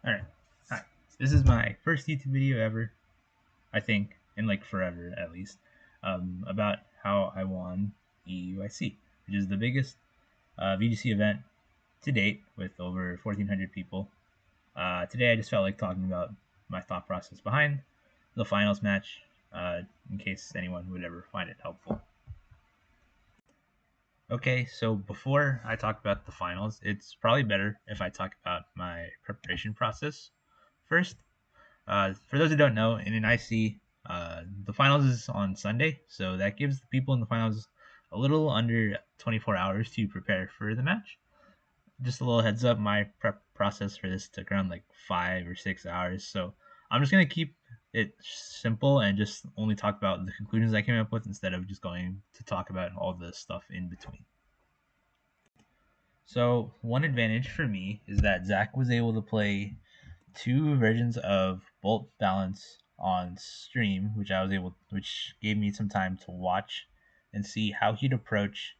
Alright, hi. This is my first YouTube video ever, I think, in like forever at least, about how I won EUIC, which is the biggest VGC event to date with over 1,400 people. Today I just felt like talking about my thought process behind the finals match, in case anyone would ever find it helpful. Okay, so before I talk about the finals, it's probably better if I talk about my preparation process first. For those who don't know, in an IC, the finals is on Sunday, so that gives the people in the finals a little under 24 hours to prepare for the match. Just a little heads up, my prep process for this took around like 5 or 6 hours, so I'm just gonna keep it simple and just only talk about the conclusions I came up with instead of just going to talk about all the stuff in between. So one advantage for me is that Zach was able to play two versions of Bolt Balance on stream, which gave me some time to watch and see how he'd approach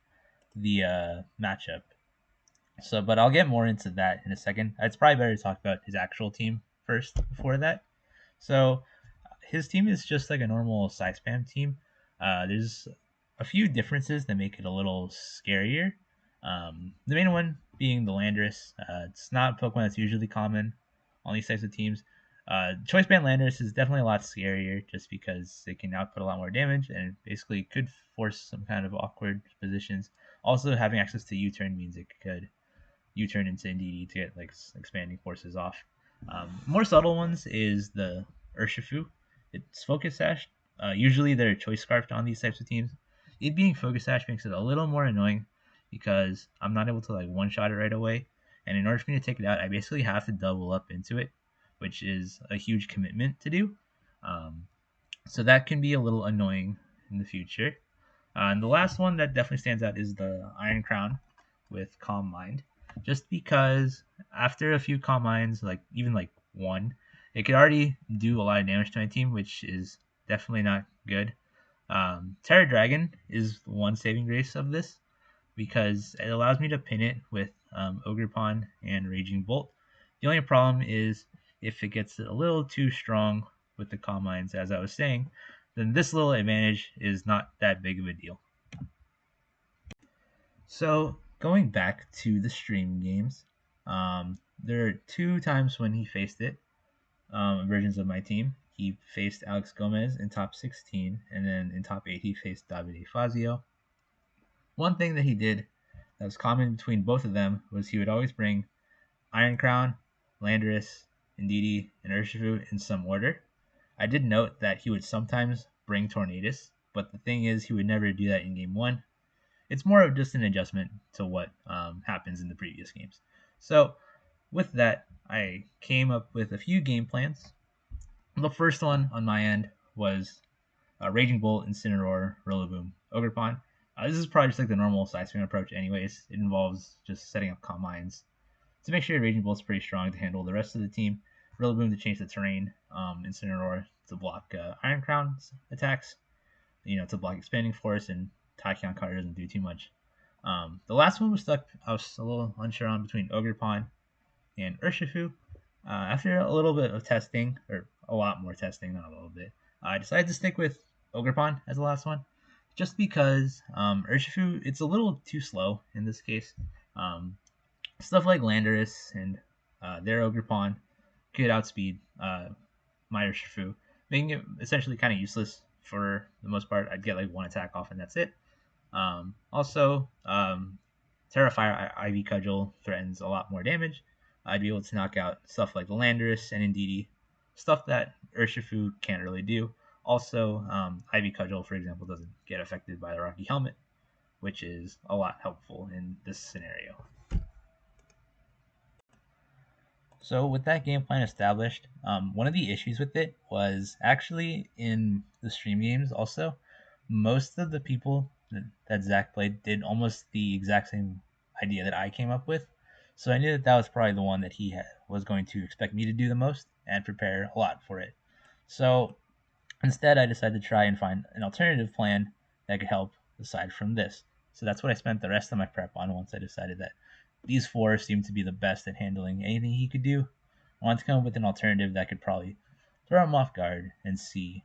the matchup. So, but I'll get more into that in a second. It's probably better to talk about his actual team first before that. So, his team is just like a normal side spam team. There's a few differences that make it a little scarier. The main one being the Landorus. It's not a Pokemon that's usually common on these types of teams. Choice Band Landorus is definitely a lot scarier just because it can output a lot more damage and basically could force some kind of awkward positions. Also, having access to U-turn means it could U-turn into Indeedee to get like expanding forces off. More subtle ones is the Urshifu. It's Focus Sash. Usually they're choice scarfed on these types of teams. It being Focus Sash makes it a little more annoying because I'm not able to like one shot it right away. And in order for me to take it out, I basically have to double up into it, which is a huge commitment to do. Um, so that can be a little annoying in the future. And the last one that definitely stands out is the Iron Crown with Calm Mind. Just because after a few Calm Minds, like even like one, it could already do a lot of damage to my team, which is definitely not good. Terra Dragon is one saving grace of this because it allows me to pin it with Ogerpon and Raging Bolt. The only problem is if it gets a little too strong with the Calm Minds, as I was saying, then this little advantage is not that big of a deal. So going back to the stream games, there are two times when he faced it, versions of my team. He faced Alex Gomez in top 16, and then in top 8 he faced Davide Fazio. One thing that he did that was common between both of them was he would always bring Iron Crown, Landorus, Indeedee, and Urshifu in some order. I did note that he would sometimes bring Tornadus, but the thing is he would never do that in game 1. It's more of just an adjustment to what happens in the previous games. So with that, I came up with a few game plans. The first one on my end was Raging Bolt, Incineroar, Rillaboom, Ogerpon. This is probably just like the normal side swing approach anyways. It involves just setting up Calm Minds to make sure Raging Bolt's pretty strong to handle the rest of the team. Rillaboom to change the terrain, Incineroar to block Iron Crown's attacks, to block Expanding Force, and Tachyon Cutter doesn't do too much. The last one was stuck. I was a little unsure on between Ogerpon and Urshifu. After a little bit of testing, or a lot more testing, not a little bit, I decided to stick with Ogerpon as the last one, just because Urshifu, it's a little too slow in this case. Stuff like Landorus and their Ogerpon could outspeed my Urshifu, making it essentially kind of useless for the most part. I'd get like one attack off and that's it. Also, Terrafire Ivy Cudgel threatens a lot more damage. I'd be able to knock out stuff like the Landorus and Indeedee, stuff that Urshifu can't really do. Also, Ivy Cudgel, for example, doesn't get affected by the Rocky Helmet, which is a lot helpful in this scenario. So with that game plan established, one of the issues with it was actually in the stream games also, most of the people that Zach played did almost the exact same idea that I came up with. So I knew that that was probably the one that he was going to expect me to do the most and prepare a lot for it. So instead, I decided to try and find an alternative plan that could help aside from this. So that's what I spent the rest of my prep on once I decided that these four seemed to be the best at handling anything he could do, I wanted to come up with an alternative that could probably throw him off guard and see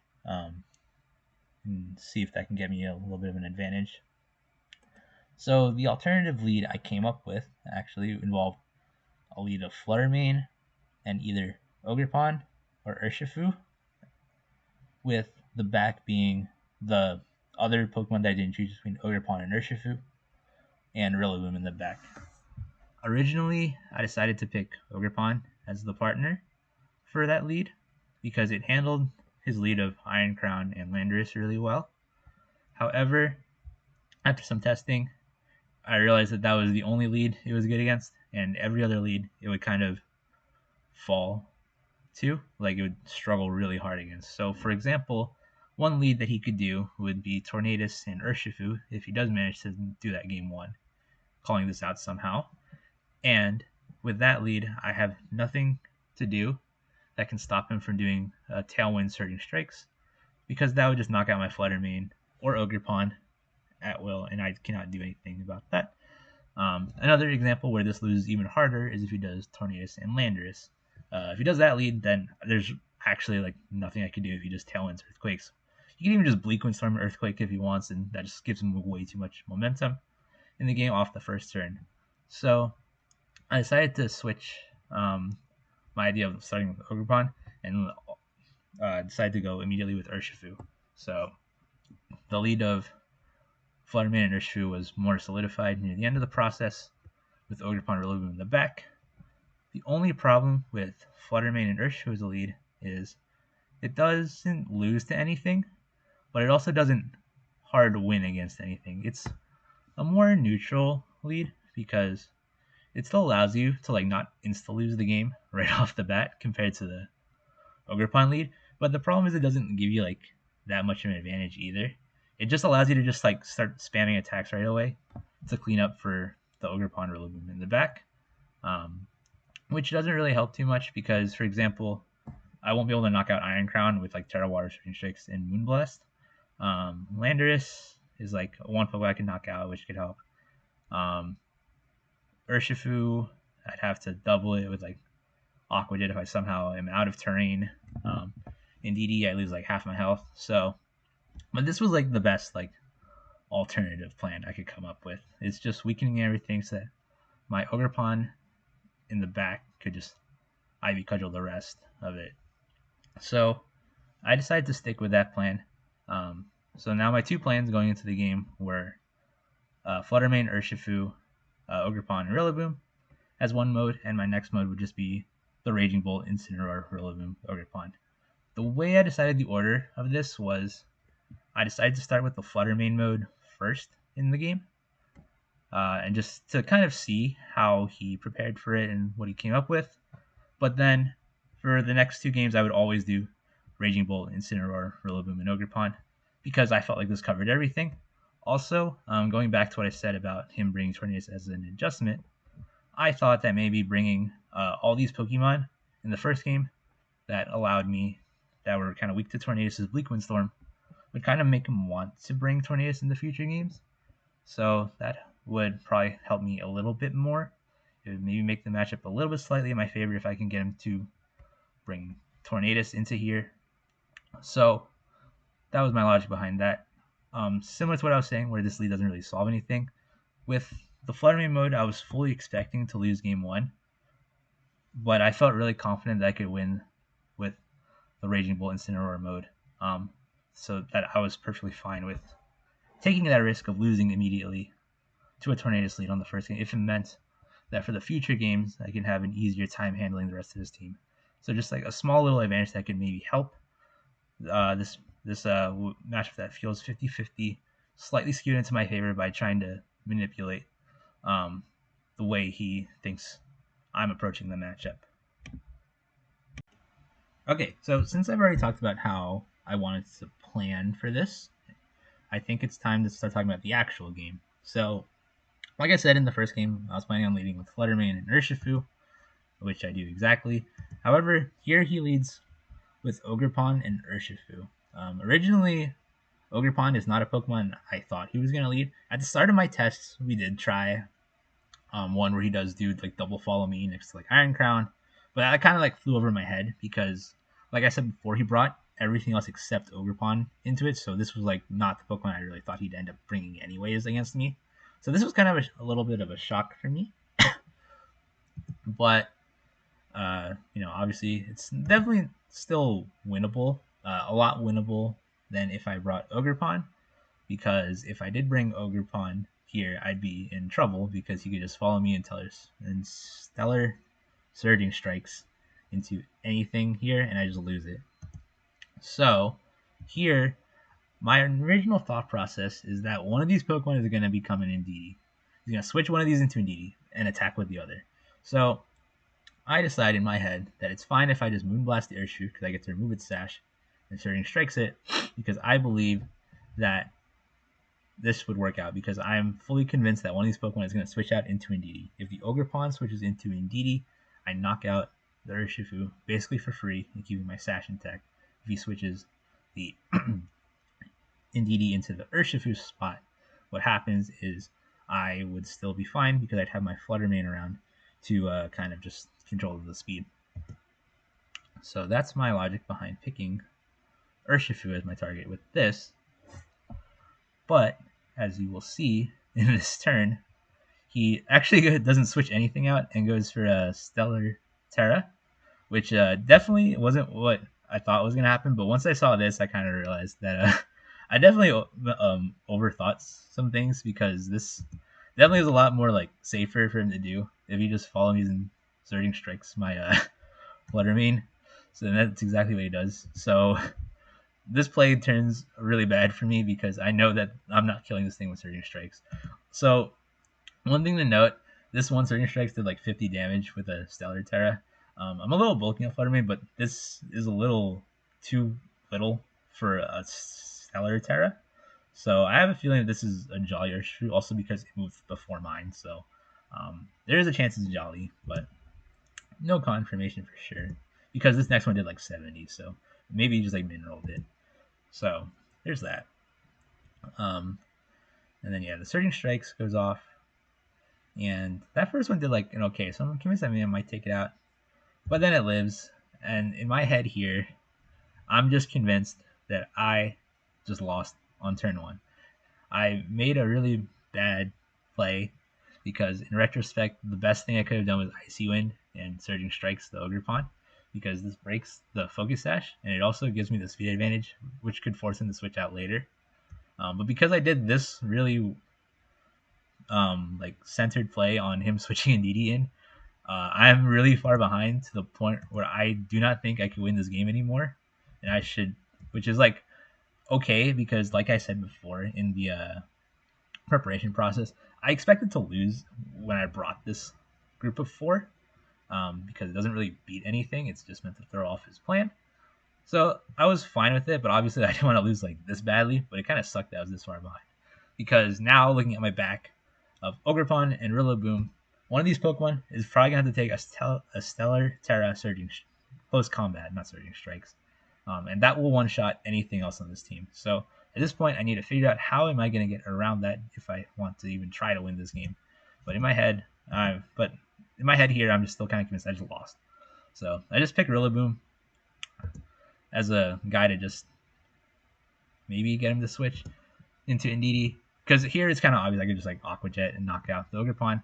if that can get me a little bit of an advantage. So the alternative lead I came up with actually involved a lead of Fluttermane and either Ogerpon or Urshifu, with the back being the other Pokemon that I didn't choose between Ogerpon and Urshifu, and Rillaboom in the back. Originally, I decided to pick Ogerpon as the partner for that lead because it handled his lead of Iron Crown and Landorus really well. However, after some testing, I realized that was the only lead it was good against, and every other lead it would kind of fall to, like it would struggle really hard against. So, for example, one lead that he could do would be Tornadus and Urshifu if he does manage to do that game one, calling this out somehow. And with that lead, I have nothing to do that can stop him from doing Tailwind Surging Strikes, because that would just knock out my Fluttermane or Ogerpon at will, and I cannot do anything about that. Another example where this loses even harder is if he does Tornadus and Landorus. If he does that lead, then there's actually like nothing I can do if he just Tailwinds Earthquakes. He can even just Bleak Windstorm Earthquake if he wants, and that just gives him way too much momentum in the game off the first turn. So I decided to switch my idea of starting with Ogerpon and decided to go immediately with Urshifu. So the lead of Fluttermane and Urshifu was more solidified near the end of the process, with Ogerpon Rillaboom in the back. The only problem with Fluttermane and Urshifu as a lead is it doesn't lose to anything, but it also doesn't hard win against anything. It's a more neutral lead because it still allows you to like not insta lose the game right off the bat compared to the Ogerpon lead. But the problem is it doesn't give you like that much of an advantage either. It just allows you to just like start spamming attacks right away to clean up for the Ogerpon Rillaboom in the back, which doesn't really help too much because, for example, I won't be able to knock out Iron Crown with like Terra Water, Surging Strikes, and Moonblast. Landorus is like one Pokemon I can knock out, which could help. Urshifu, I'd have to double it with like Aqua Jet if I somehow am out of terrain. In DD, I lose like half my health. So, but this was like the best like alternative plan I could come up with. It's just weakening everything so that my Ogerpon in the back could just Ivy Cudgel the rest of it. So I decided to stick with that plan. So now my two plans going into the game were Fluttermane, Urshifu, Ogerpon, and Rillaboom as one mode, and my next mode would just be the Raging Bolt, Incineroar, Rillaboom, Ogerpon. The way I decided the order of this was I decided to start with the Fluttermane mode first in the game, and just to kind of see how he prepared for it and what he came up with. But then for the next two games, I would always do Raging Bolt, Incineroar, Rillaboom, and Ogerpon because I felt like this covered everything. Also, going back to what I said about him bringing Tornadus as an adjustment, I thought that maybe bringing all these Pokemon in the first game that allowed me, that were kind of weak to Tornadus' Bleak Windstorm, would kind of make him want to bring Tornadus in the future games. So that would probably help me a little bit more. It would maybe make the matchup a little bit slightly in my favor if I can get him to bring Tornadus into here. So that was my logic behind that. Similar to what I was saying, where this lead doesn't really solve anything. With the Fluttermane mode, I was fully expecting to lose game one, but I felt really confident that I could win with the Raging Bolt Incineroar mode. So that I was perfectly fine with taking that risk of losing immediately to a Tornadus lead on the first game if it meant that for the future games I can have an easier time handling the rest of his team. So just like a small little advantage that could maybe help this matchup that feels 50-50, slightly skewed into my favor by trying to manipulate the way he thinks I'm approaching the matchup. Okay, so since I've already talked about how I wanted to plan for this, I think it's time to start talking about the actual game. So, like I said in the first game, I was planning on leading with Fluttermane and Urshifu, which I do exactly. However, here he leads with Ogerpon and Urshifu. Originally, Ogerpon is not a Pokemon I thought he was going to lead. At the start of my tests, we did try one where he does do like double follow me next to like Iron Crown, But I kind of like flew over my head because, like I said before, he brought everything else except Ogerpon into it. So this was like not the Pokemon I really thought he'd end up bringing anyways against me. So this was kind of a little bit of a shock for me. But obviously it's definitely still winnable. A lot winnable than if I brought Ogerpon, because if I did bring Ogerpon here, I'd be in trouble because he could just follow me and Stellar Surging Strikes into anything here, and I just lose it. So here, my original thought process is that one of these Pokemon is going to become an Indeedee. He's going to switch one of these into Indeedee and attack with the other. So I decide in my head that it's fine if I just Moonblast the Urshifu because I get to remove its sash and Surging Strikes it, because I believe that this would work out, because I'm fully convinced that one of these Pokemon is going to switch out into Indeedee. If the Ogerpon switches into Indeedee, I knock out the Urshifu basically for free and keeping my sash intact. If he switches the Indeedee into the Urshifu spot, what happens is I would still be fine because I'd have my Flutter Mane around to kind of just control the speed. So that's my logic behind picking Urshifu as my target with this. But as you will see in this turn, he actually doesn't switch anything out and goes for a Stellar Terra, which definitely wasn't what I thought was going to happen. But once I saw this, I kind of realized that I definitely overthought some things, because this definitely is a lot more like safer for him to do if he just follows me and Surging Strikes my Flutter Mane. So that's exactly what he does. So this play turns really bad for me because I know that I'm not killing this thing with Surging Strikes. So one thing to note, this one Surging Strikes did like 50 damage with a Stellar Terra. I'm a little bulky on Flutter Mane, but this is a little too little for a Stellar Terra. So I have a feeling that this is a Jolly Urshifu, also because it moved before mine. So there is a chance it's Jolly, but no confirmation for sure, because this next one did like 70. So maybe he just like mineraled it. So there's that. And then the Surging Strikes goes off, and that first one did like an okay. So I'm convinced that I might take it out, but then it lives. And in my head here, I'm just convinced that I just lost on turn one. I made a really bad play because in retrospect, the best thing I could have done was Icy Wind and Surging Strikes the Ogerpon, because this breaks the Focus Sash, and it also gives me the speed advantage, which could force him to switch out later. But because I did this really like centered play on him switching Indeedee in, I'm really far behind to the point where I do not think I can win this game anymore, and I should, which is like okay, because like I said before in the preparation process, I expected to lose when I brought this group of 4, because it doesn't really beat anything. It's just meant to throw off his plan. So I was fine with it, but obviously I didn't want to lose like this badly. But it kind of sucked that I was this far behind, because now looking at my back of Ogerpon and Rillaboom, one of these Pokemon is probably going to have to take a Stellar Terra Surging close combat, not Surging Strikes. And that will one-shot anything else on this team. So at this point, I need to figure out how am I going to get around that if I want to even try to win this game. But in my head, here, I'm just still kind of convinced I just lost. So I just picked Rillaboom as a guy to just maybe get him to switch into Indeedee. Because here it's kind of obvious I could just like Aqua Jet and knock out the Ogerpon,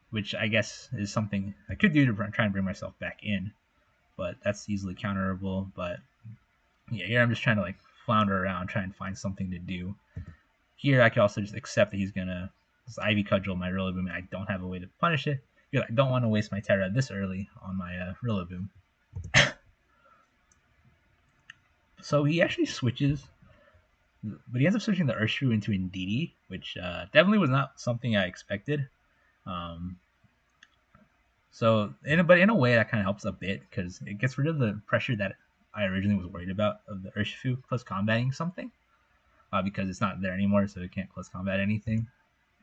which I guess is something I could do to try and bring myself back in. But that's easily counterable. But yeah, here I'm just trying to like flounder around, try and find something to do. Here I could also just accept that he's gonna just Ivy Cudgel my Rillaboom, and I don't have a way to punish it. I don't want to waste my Terra this early on my Rillaboom. So he actually switches, but he ends up switching the Urshifu into Indeedee, which definitely was not something I expected. But in a way that kind of helps a bit, because it gets rid of the pressure that I originally was worried about of the Urshifu close combating something, because it's not there anymore, so it can't close combat anything.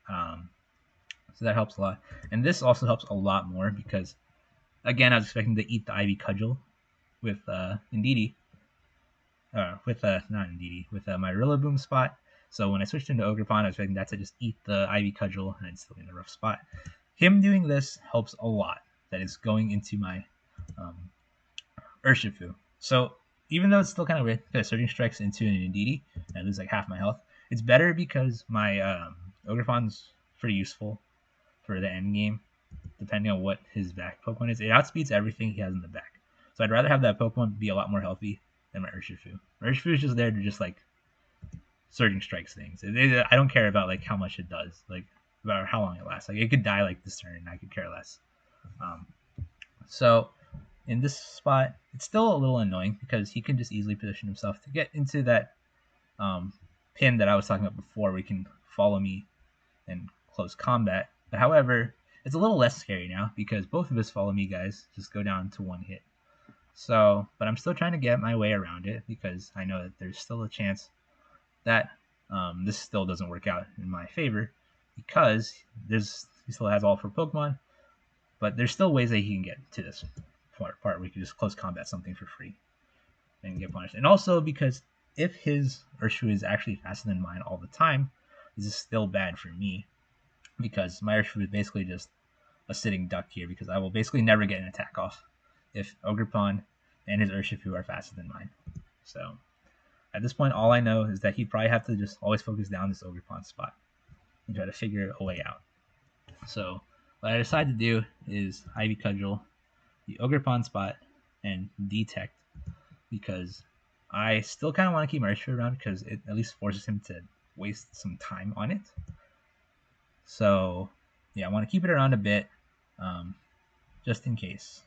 So that helps a lot. And this also helps a lot more because, again, I was expecting to eat the Ivy Cudgel with Indeedee. With my Rillaboom spot. So when I switched into Ogerpon, I was expecting that to just eat the Ivy Cudgel, and I'd still be in a rough spot. Him doing this helps a lot. that is going into my Urshifu. So even though it's still kind of weird, because Surging Strikes into an Indeedee and I lose like half my health, it's better because my Ogreppon's pretty useful for the end game, depending on what his back Pokemon is. It outspeeds everything he has in the back. So I'd rather have that Pokemon be a lot more healthy than my Urshifu. My Urshifu is just there to just like Surging Strikes things. I don't care about like how much it does, like about how long it lasts. Like it could die like this turn, and I could care less. So in this spot, it's still a little annoying because he can just easily position himself to get into that pin that I was talking about before, where he can follow me in close combat. But however, it's a little less scary now because both of his follow me guys just go down to one hit. So, but I'm still trying to get my way around it because I know that there's still a chance that this still doesn't work out in my favor because he still has all 4 Pokemon, but there's still ways that he can get to this part where he can just close combat something for free and get punished. And also because if his Urshifu is actually faster than mine all the time, this is still bad for me because my Urshifu is basically just a sitting duck here because I will basically never get an attack off if Ogrepon and his Urshifu are faster than mine. So at this point, all I know is that he'd probably have to just always focus down this Ogrepon spot and try to figure a way out. So what I decided to do is Ivy Cudgel the Ogrepon spot and Detect because I still kind of want to keep my Urshifu around because it at least forces him to waste some time on it. So yeah, I want to keep it around a bit just in case.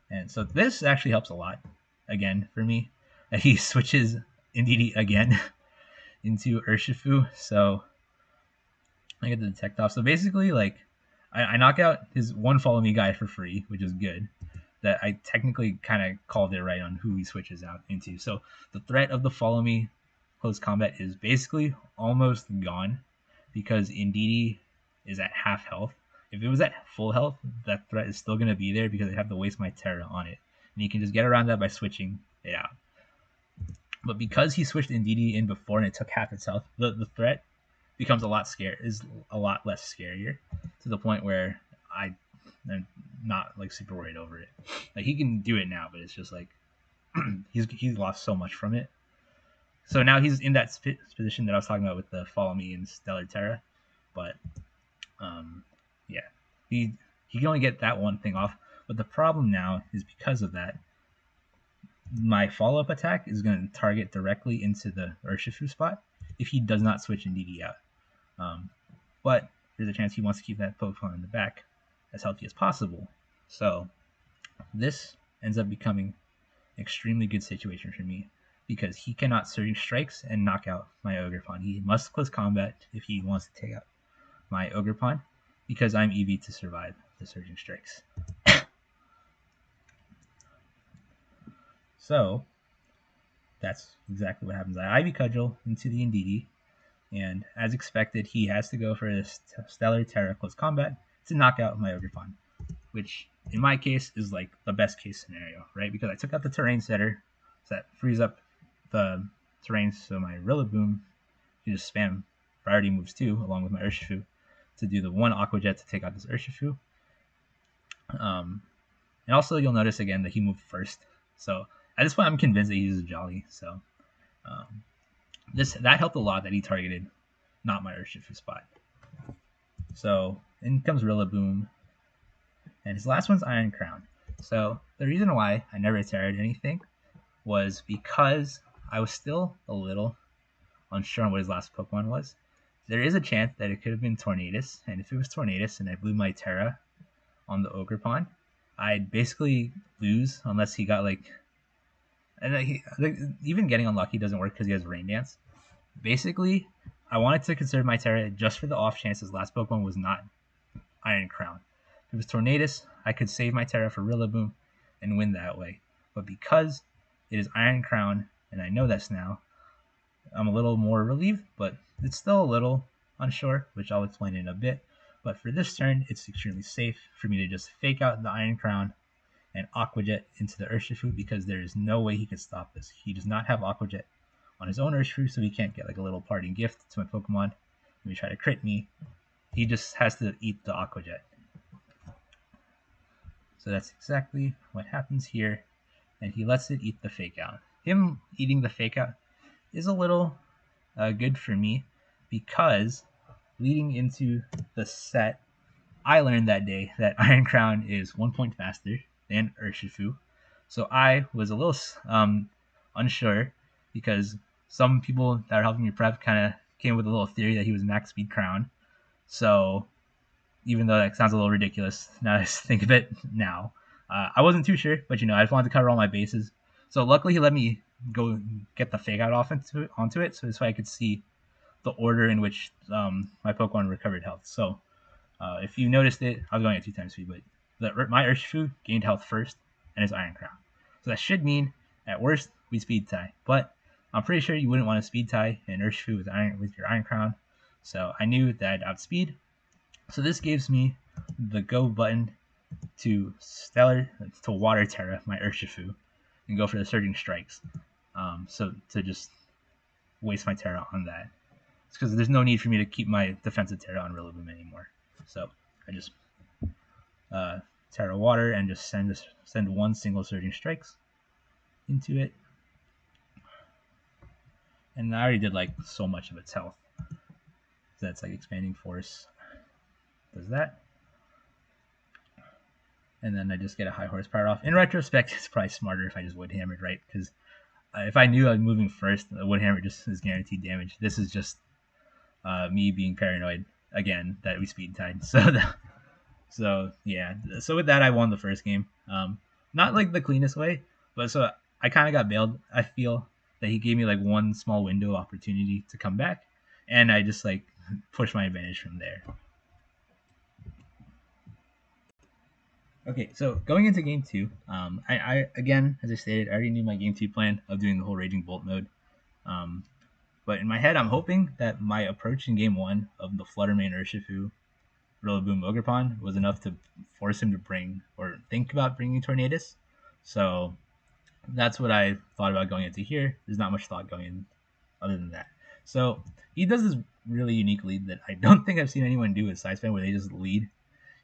And so this actually helps a lot again for me. He switches Indeedee again into Urshifu, so I get the Detect off. So basically, like, I knock out his one follow me guy for free, which is good. That I technically kind of called it right on who he switches out into. So the threat of the follow me close combat is basically almost gone because Indeedee is at half health. If it was at full health, that threat is still going to be there because I have to waste my Terra on it. And you can just get around that by switching it out. But because he switched Indeedee in before and it took half its health, the threat becomes a lot less scarier to the point where I'm not like super worried over it. Like he can do it now, but it's just like he's lost so much from it. So now he's in that position that I was talking about with the follow me and Stellar Terra, but yeah, he can only get that one thing off. But the problem now is because of that, my follow-up attack is going to target directly into the Urshifu spot if he does not switch Indeedee out. But there's a chance he wants to keep that Pokemon in the back as healthy as possible. So this ends up becoming an extremely good situation for me because he cannot Surging Strikes and knock out my Ogrepon. He must close combat if he wants to take out my Ogrepon because I'm EV to survive the Surging Strikes. So that's exactly what happens. I Ivy Cudgel into the Indeedee, and as expected, he has to go for this Stellar Terra close combat to knock out my Ogrepon, which in my case is like the best case scenario, right? Because I took out the terrain setter, so that frees up the terrain, so my Rillaboom can just spam priority moves too, along with my Urshifu, to do the one Aqua Jet to take out this Urshifu. And also you'll notice again that he moved first, so at this point I'm convinced that he uses Jolly. So that helped a lot that he targeted not my Urshifu spot. So in comes Rillaboom, and his last one's Iron Crown. So the reason why I never terrored anything was because I was still a little unsure on what his last Pokemon was. There is a chance that it could have been Tornadus, and if it was Tornadus and I blew my Terra on the Ogrepon, I'd basically lose unless he got like... And even getting unlucky doesn't work because he has Rain Dance. Basically, I wanted to conserve my Terra just for the off chance his last Pokemon was not Iron Crown. If it was Tornadus, I could save my Terra for Rillaboom and win that way. But because it is Iron Crown, and I know this now, I'm a little more relieved, but it's still a little unsure, which I'll explain in a bit. But for this turn, it's extremely safe for me to just fake out the Iron Crown and Aqua Jet into the Urshifu because there is no way he can stop this. He does not have Aqua Jet on his own Urshifu, so he can't get like a little parting gift to my Pokemon when he try to crit me. He just has to eat the Aqua Jet. So that's exactly what happens here, and he lets it eat the fake out. Him eating the fake out is a little good for me because leading into the set, I learned that day that Iron Crown is 1 point faster than Urshifu. So I was a little unsure because some people that are helping me prep kind of came with a little theory that he was max speed Crown. So even though that sounds a little ridiculous, now I think of it now, I wasn't too sure, but I just wanted to cover all my bases. So luckily he let me go get the fake out off onto it, so this way I could see the order in which my Pokemon recovered health. So if you noticed it, I was going at 2 times speed, but my Urshifu gained health first and his Iron Crown. So that should mean, at worst, we speed tie. But I'm pretty sure you wouldn't want to speed tie an Urshifu with your Iron Crown. So I knew that I'd outspeed. So this gives me the go button to Water Terra my Urshifu and go for the Surging Strikes. So to just waste my Terra on that. It's because there's no need for me to keep my defensive Terra on Rillaboom anymore. So I just Terra Water and just send one single Surging Strikes into it. And I already did like so much of its health. So that's like Expanding Force. Does that. And then I just get a high horsepower off. In retrospect, it's probably smarter if I just Wood Hammered, right? Because if I knew I was moving first, the Wood Hammer just is guaranteed damage. This is just me being paranoid again that we speed tied. So yeah. So with that, I won the first game. Not like the cleanest way, but so I kind of got bailed. I feel that he gave me like one small window opportunity to come back, and I just like pushed my advantage from there. Okay, so going into game two, I again, as I stated, I already knew my game two plan of doing the whole Raging Bolt mode. But in my head, I'm hoping that my approach in game one of the Flutter Mane Urshifu Rillaboom Ogerpon was enough to force him to bring or think about bringing Tornadus. So that's what I thought about going into here. There's not much thought going in other than that. So he does this really unique lead that I don't think I've seen anyone do with Sidespan, where they just lead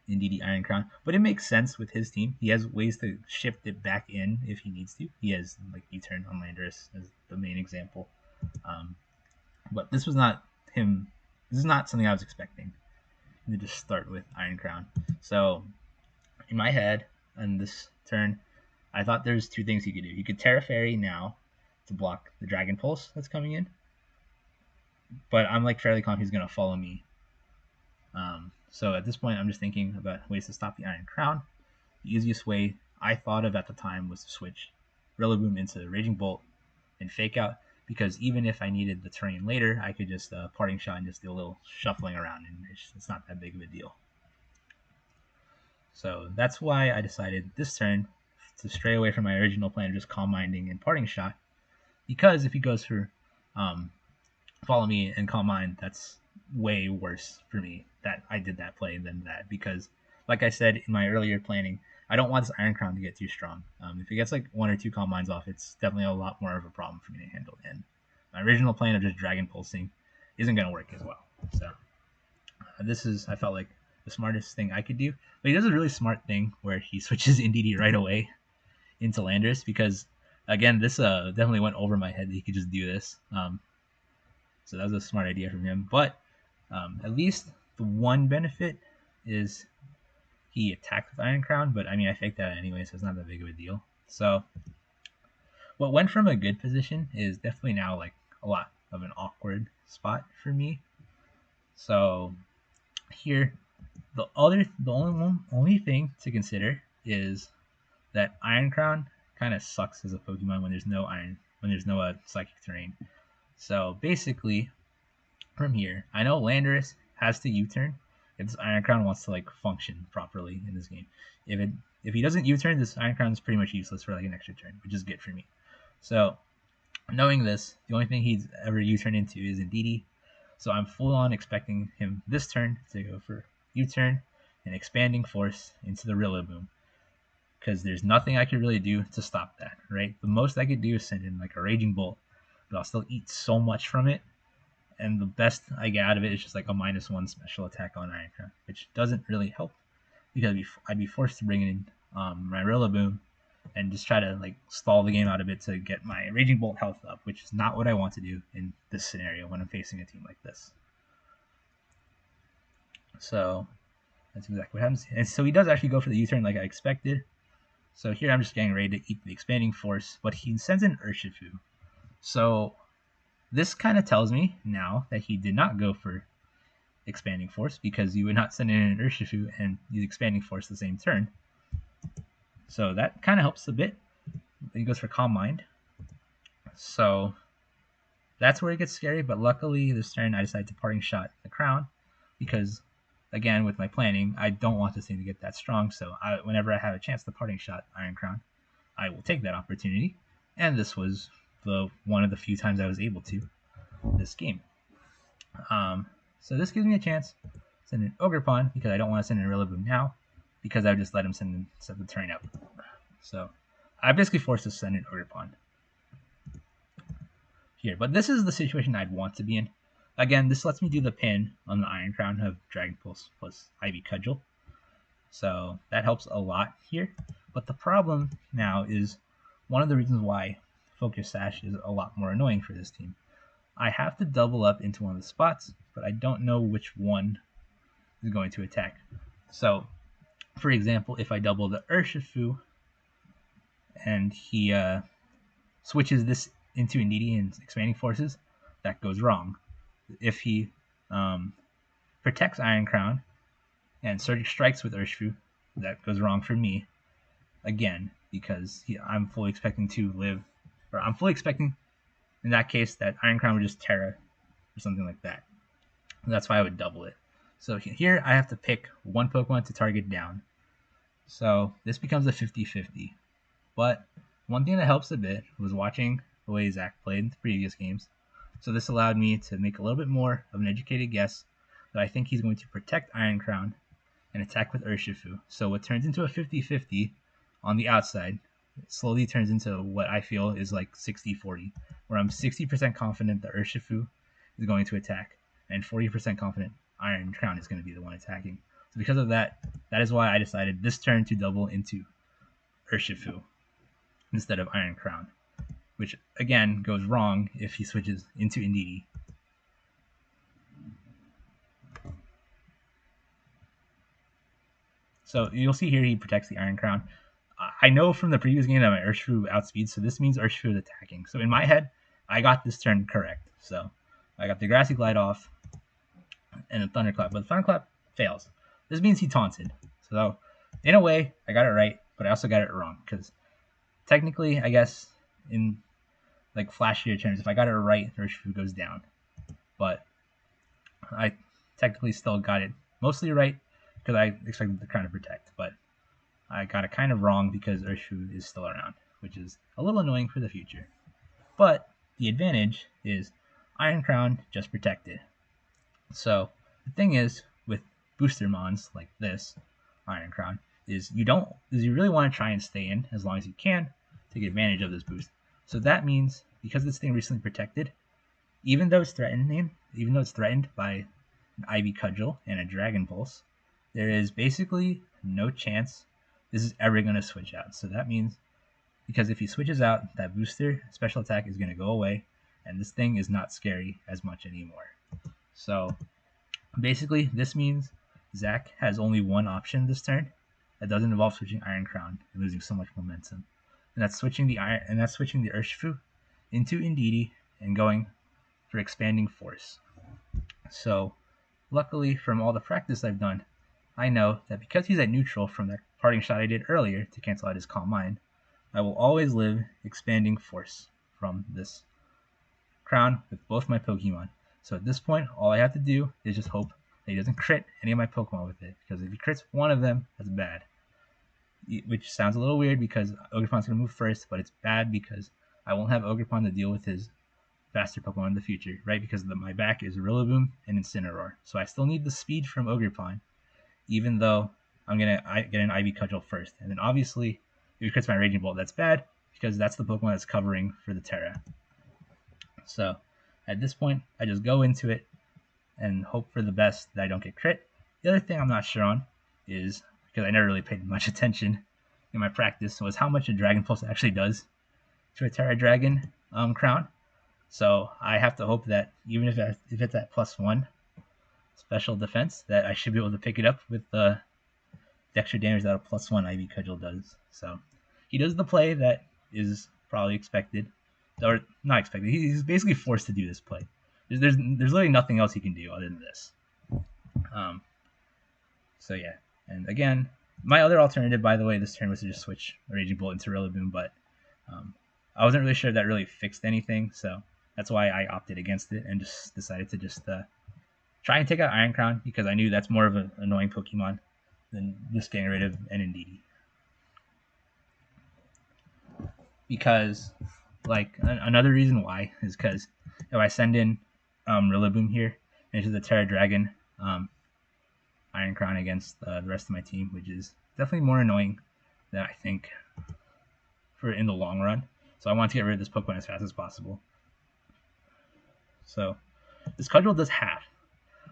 Indeedee Iron Crown, but it makes sense with his team. He has ways to shift it back in if he needs to. He has like U-turn on Landorus as the main example. But this was not him. This is not something I was expecting. To just start with Iron Crown. So in my head, on this turn, I thought there's two things he could do. He could Terra Fairy now to block the Dragon Pulse that's coming in, but I'm like fairly confident he's gonna follow me. So at this point, I'm just thinking about ways to stop the Iron Crown. The easiest way I thought of at the time was to switch Rillaboom into Raging Bolt and Fake Out, because even if I needed the terrain later, I could just Parting Shot and just do a little shuffling around, and it's not that big of a deal. So that's why I decided this turn to stray away from my original plan of just Calm Minding and Parting Shot, because if he goes for Follow Me and Calm Mind, that's way worse for me that I did that play than that, because like I said in my earlier planning, I don't want this Iron Crown to get too strong. If it gets like one or two Calm Minds off, it's definitely a lot more of a problem for me to handle, and my original plan of just Dragon Pulsing isn't going to work as well. So this is, I felt like, the smartest thing I could do. But he does a really smart thing where he switches Indeedee right away into Landorus, because again, this definitely went over my head that he could just do this. So that was a smart idea from him. But at least the one benefit is he attacked with Iron Crown, but I mean, I faked that anyway, so it's not that big of a deal. So what went from a good position is definitely now like a lot of an awkward spot for me. So here, the only thing to consider is that Iron Crown kind of sucks as a Pokemon when there's no psychic terrain. So basically, from here, I know Landorus has to U-turn if this Iron Crown wants to like function properly in this game. If he doesn't U-turn, this Iron Crown is pretty much useless for like an extra turn, which is good for me. So knowing this, the only thing he's ever U-turn into is Indeedee. So I'm full on expecting him this turn to go for U-turn and Expanding Force into the Rillaboom, because there's nothing I could really do to stop that, right? The most I could do is send in like a Raging Bolt, but I'll still eat so much from it, and the best I get out of it is just like a -1 special attack on Iron Crown, which doesn't really help, because I'd be forced to bring in my Rillaboom and just try to like stall the game out a bit to get my Raging Bolt health up, which is not what I want to do in this scenario when I'm facing a team like this. So that's exactly what happens. And so he does actually go for the U-turn like I expected. So here I'm just getting ready to eat the Expanding Force, but he sends in Urshifu. So this kind of tells me now that he did not go for Expanding Force, because you would not send in an Urshifu and use Expanding Force the same turn. So that kind of helps a bit. Then he goes for Calm Mind. So that's where it gets scary, but luckily this turn I decided to Parting Shot the Crown, because again, with my planning, I don't want this thing to get that strong, so whenever I have a chance to Parting Shot Iron Crown, I will take that opportunity, and this was one of the few times I was able to this game. So this gives me a chance to send in Ogerpon, because I don't want to send in Rillaboom now, because I would just let him set the terrain up. So I basically forced to send in Ogerpon here, but this is the situation I'd want to be in. Again, this lets me do the pin on the Iron Crown of Dragon Pulse plus Ivy Cudgel, so that helps a lot here. But the problem now is one of the reasons why Focus Sash is a lot more annoying for this team. I have to double up into one of the spots, but I don't know which one is going to attack. So, for example, if I double the Urshifu and he switches this into Indeedee and Expanding Forces, that goes wrong. If he protects Iron Crown and Surgic Strikes with Urshifu, that goes wrong for me again, because I'm fully expecting to live, or I'm fully expecting in that case that Iron Crown would just Terra or something like that. And that's why I would double it. So here I have to pick one Pokemon to target down. So this becomes a 50-50. But one thing that helps a bit was watching the way Zach played in the previous games. So this allowed me to make a little bit more of an educated guess that I think he's going to protect Iron Crown and attack with Urshifu. So what turns into a 50-50 on the outside slowly turns into what I feel is like 60-40, where I'm 60% confident that Urshifu is going to attack and 40% confident Iron Crown is going to be the one attacking. So because of that, that is why I decided this turn to double into Urshifu instead of Iron Crown, which again goes wrong if he switches into Indeedee. So you'll see here he protects the Iron Crown. I know from the previous game that my Urshifu outspeeds, so this means Urshifu is attacking. So in my head, I got this turn correct. So I got the Grassy Glide off and the Thunderclap, but the Thunderclap fails. This means he taunted. So in a way, I got it right, but I also got it wrong, because technically, I guess in like flashier terms, if I got it right, Urshifu goes down. But I technically still got it mostly right, because I expected the Crown to protect, but I got it kind of wrong because Urshifu is still around, which is a little annoying for the future. But the advantage is Iron Crown just protected. So the thing is with booster mons like this Iron Crown is you really want to try and stay in as long as you can to take advantage of this boost. So that means because this thing recently protected, even though it's threatened by an Ivy Cudgel and a Dragon Pulse, there is basically no chance this is ever going to switch out. So that means, because if he switches out, that booster special attack is going to go away, and this thing is not scary as much anymore. So basically, this means Zach has only one option this turn that doesn't involve switching Iron Crown and losing so much momentum, and that's switching the Urshifu into Indeedee and going for Expanding Force. So luckily, from all the practice I've done, I know that because he's at neutral from that Parting Shot I did earlier to cancel out his Calm Mind, I will always live Expanding Force from this crown with both my Pokemon. So at this point, all I have to do is just hope that he doesn't crit any of my Pokemon with it, because if he crits one of them, that's bad. Which sounds a little weird because Ogerpon's going to move first, but it's bad because I won't have Ogerpon to deal with his faster Pokemon in the future, right? Because my back is Rillaboom and Incineroar. So I still need the speed from Ogerpon, even though I'm going to get an Ivy Cudgel first. And then obviously, if he crits my Raging Bolt, that's bad, because that's the Pokemon that's covering for the Terra. So at this point, I just go into it and hope for the best that I don't get crit. The other thing I'm not sure on is, because I never really paid much attention, in my practice was how much a Dragon Pulse actually does to a Terra Dragon crown. So I have to hope that even if it's at +1 special defense, that I should be able to pick it up with the extra damage that a +1 Ivy Cudgel does. So he does the play that is probably expected, or not expected. He's basically forced to do this play. There's literally nothing else he can do other than this. So yeah, and again, my other alternative, by the way, this turn was to just switch Raging Bolt into Rillaboom, but I wasn't really sure that really fixed anything, so that's why I opted against it and just decided to just try and take out Iron Crown, because I knew that's more of an annoying Pokemon than just getting rid of Indeedee. Because, like, another reason why is because if I send in Rillaboom here into the Terra Dragon Iron Crown against the rest of my team, which is definitely more annoying than I think for in the long run. So I want to get rid of this Pokemon as fast as possible. So this Cudgel does half,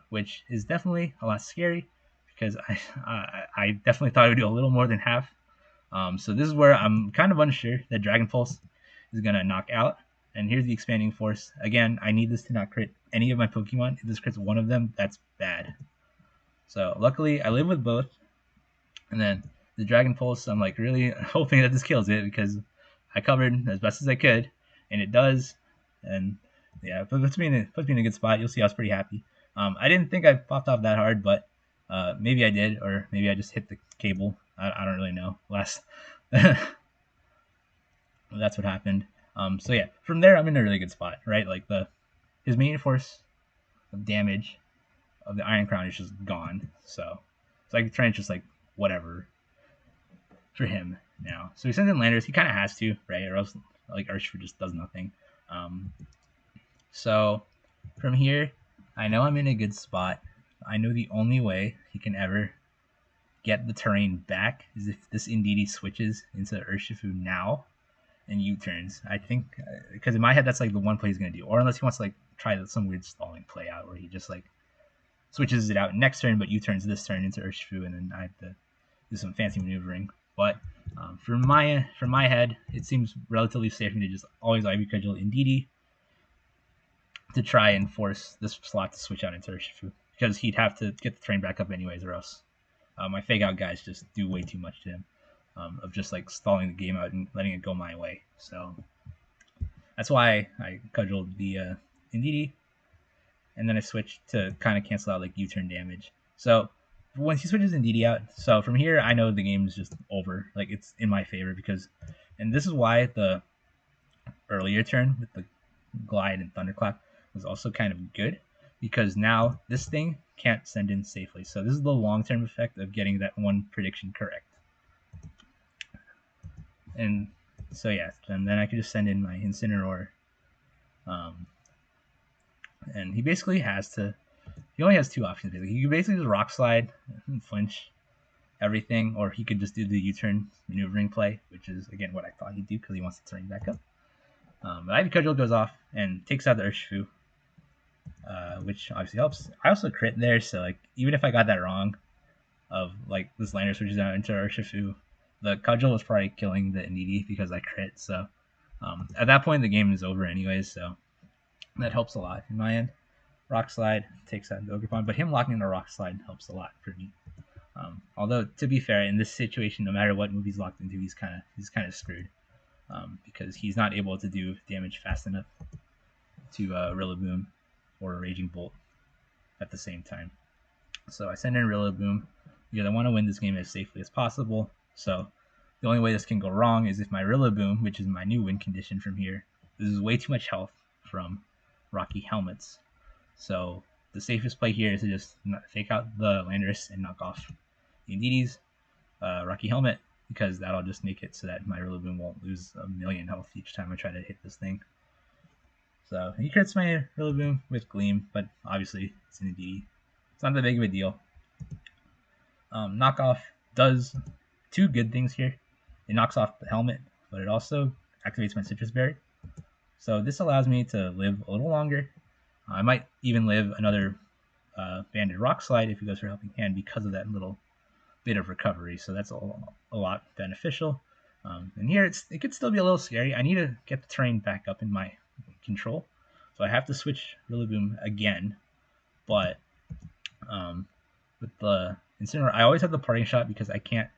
which is definitely a lot scary because I definitely thought it would do a little more than half. So this is where I'm kind of unsure that Dragon Pulse is going to knock out. And here's the Expanding Force. Again, I need this to not crit any of my Pokemon. If this crits one of them, that's bad. So luckily, I live with both. And then the Dragon Pulse, I'm like really hoping that this kills it because I covered as best as I could, and it does. And yeah, but puts me in a good spot. You'll see I was pretty happy. I didn't think I popped off that hard, but maybe I did, or maybe I just hit the cable. I don't really know. That's what happened. So yeah, from there I'm in a really good spot, right? Like his main force of damage of the Iron Crown is just gone. So it's like trying to just like whatever for him now. So he sends in Landers. He kind of has to, right? Or else like Urshifu just does nothing. So from here, I know I'm in a good spot. I know the only way he can ever get the terrain back is if this Indeedee switches into Urshifu now and U-turns. I think because in my head that's like the one play he's gonna do, or unless he wants to like try some weird stalling play out where he just like switches it out next turn, but U-turns this turn into Urshifu, and then I have to do some fancy maneuvering. But from my head, it seems relatively safe for me to just always Ivy Cudgel Indeedee to try and force this slot to switch out into Urshifu, because he'd have to get the train back up anyways, or else my fake out guys just do way too much to him, of just like stalling the game out and letting it go my way. So that's why I cudgeled the Indeedee, and then I switched to kind of cancel out like U-turn damage. So once he switches Indeedee out, so from here I know the game is just over. Like it's in my favor because, and this is why the earlier turn with the Glide and Thunderclap was also kind of good, because now this thing can't send in safely. So this is the long-term effect of getting that one prediction correct. And so yeah, and then I could just send in my Incineroar. And he basically he only has two options. Basically. He could basically just Rock Slide and flinch everything, or he could just do the U-turn maneuvering play, which is again what I thought he'd do because he wants to turn back up. But Ivy Cudgel goes off and takes out the Urshifu, which obviously helps. I also crit there, so like even if I got that wrong, of like this lander switches out into Urshifu, the Cudgel was probably killing the Indeedee because I crit. So at that point the game is over anyways, so that helps a lot in my end. Rock Slide takes out the Ogerpon, but him locking the Rock Slide helps a lot for me. Although to be fair, in this situation, no matter what move he's locked into, he's kind of screwed. Because he's not able to do damage fast enough to Rillaboom or Raging Bolt at the same time. So I send in Rillaboom because I want to win this game as safely as possible. So the only way this can go wrong is if my Rillaboom, which is my new win condition from here, loses way too much health from Rocky Helmets. So the safest play here is to just fake out the Landorus and knock off the Indeedee's Rocky Helmet, because that'll just make it so that my Rillaboom won't lose 1,000,000 health each time I try to hit this thing. So he crits my Rillaboom with Gleam, but obviously it's an Indeedee. It's not that big of a deal. Knockoff does two good things here. It knocks off the helmet, but it also activates my Citrus Berry. So this allows me to live a little longer. I might even live another Banded Rock Slide if he goes for Helping Hand because of that little bit of recovery, so that's a lot beneficial. And here it could still be a little scary. I need to get the terrain back up in my control, so I have to switch Rillaboom again. But with the Incineroar, I always have the parting shot because I can't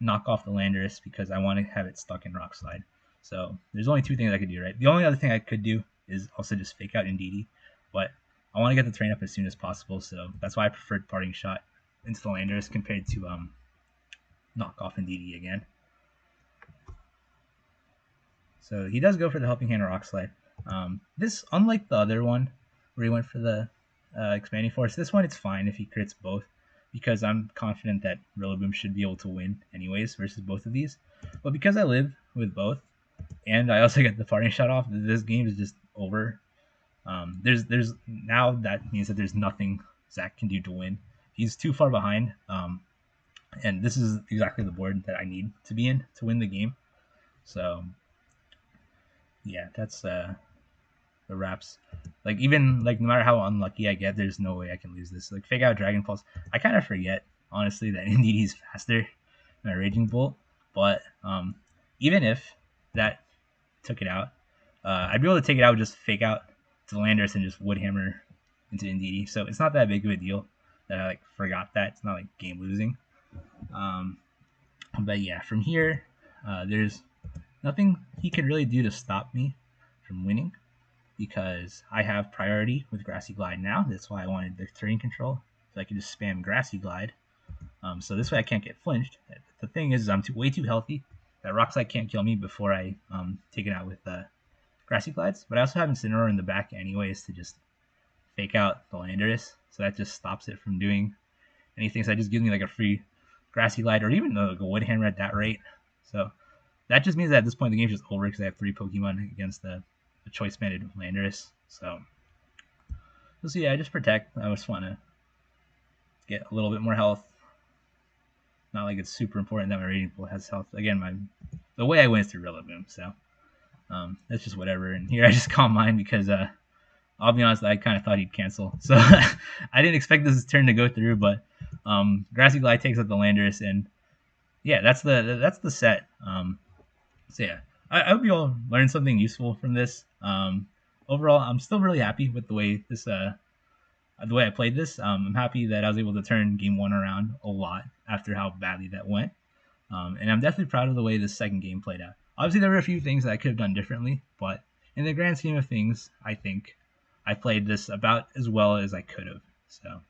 knock off the Landorus because I want to have it stuck in Rock Slide. So there's only two things I could do, right? The only other thing I could do is also just fake out Indeedee, but I want to get the terrain up as soon as possible, so that's why I preferred parting shot into the Landorus compared to knock off Indeedee again. So he does go for the Helping Hand or Rock Slide. This, unlike the other one where he went for the Expanding Force, this one it's fine if he crits both because I'm confident that Rillaboom should be able to win anyways versus both of these. But because I live with both and I also get the parting shot off, this game is just over. There's now that means that there's nothing Zach can do to win. He's too far behind, and this is exactly the board that I need to be in to win the game. So yeah, that's the wraps. Like even like no matter how unlucky I get, there's no way I can lose this. Like fake out Dragon Pulse. I kind of forget honestly that Indeedee's faster than a Raging Bolt, but even if that took it out, I'd be able to take it out with just fake out to the Landorus and just Wood Hammer into Indeedee. So it's not that big of a deal that I like forgot that. It's not like game losing. But yeah, from here, there's nothing he could really do to stop me from winning because I have priority with Grassy Glide now. That's why I wanted the terrain control, so I could just spam Grassy Glide. So this way I can't get flinched. The thing is I'm way too healthy. That Rock Slide can't kill me before I take it out with Grassy Glides. But I also have Incineroar in the back anyways to just fake out the Landorus. So that just stops it from doing anything. So that just gives me like a free Grassy Glide or even a Wood Hammer at that rate. So that just means that at this point the game's just over because I have 3 Pokemon against the choice banded Landorus. So yeah, I just protect. I just want to get a little bit more health. Not like it's super important that my Raging Bolt has health. Again, the way I win is through Rillaboom, so that's just whatever. And here I just Calm Mind because I'll be honest, I kind of thought he'd cancel. So I didn't expect this turn to go through, but Grassy Glide takes out the Landorus, and yeah, that's the set. So yeah, I hope you all learned something useful from this. Overall, I'm still really happy with the way I played this. I'm happy that I was able to turn game 1 around a lot after how badly that went. And I'm definitely proud of the way this second game played out. Obviously, there were a few things that I could have done differently, but in the grand scheme of things, I think I played this about as well as I could have. So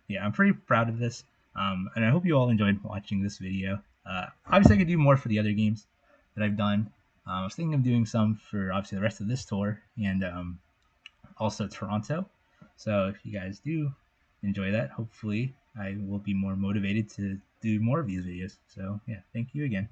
yeah, I'm pretty proud of this. And I hope you all enjoyed watching this video. Obviously, I could do more for the other games that I've done. I was thinking of doing some for obviously the rest of this tour and also Toronto. So if you guys do enjoy that, hopefully I will be more motivated to do more of these videos. So yeah, thank you again.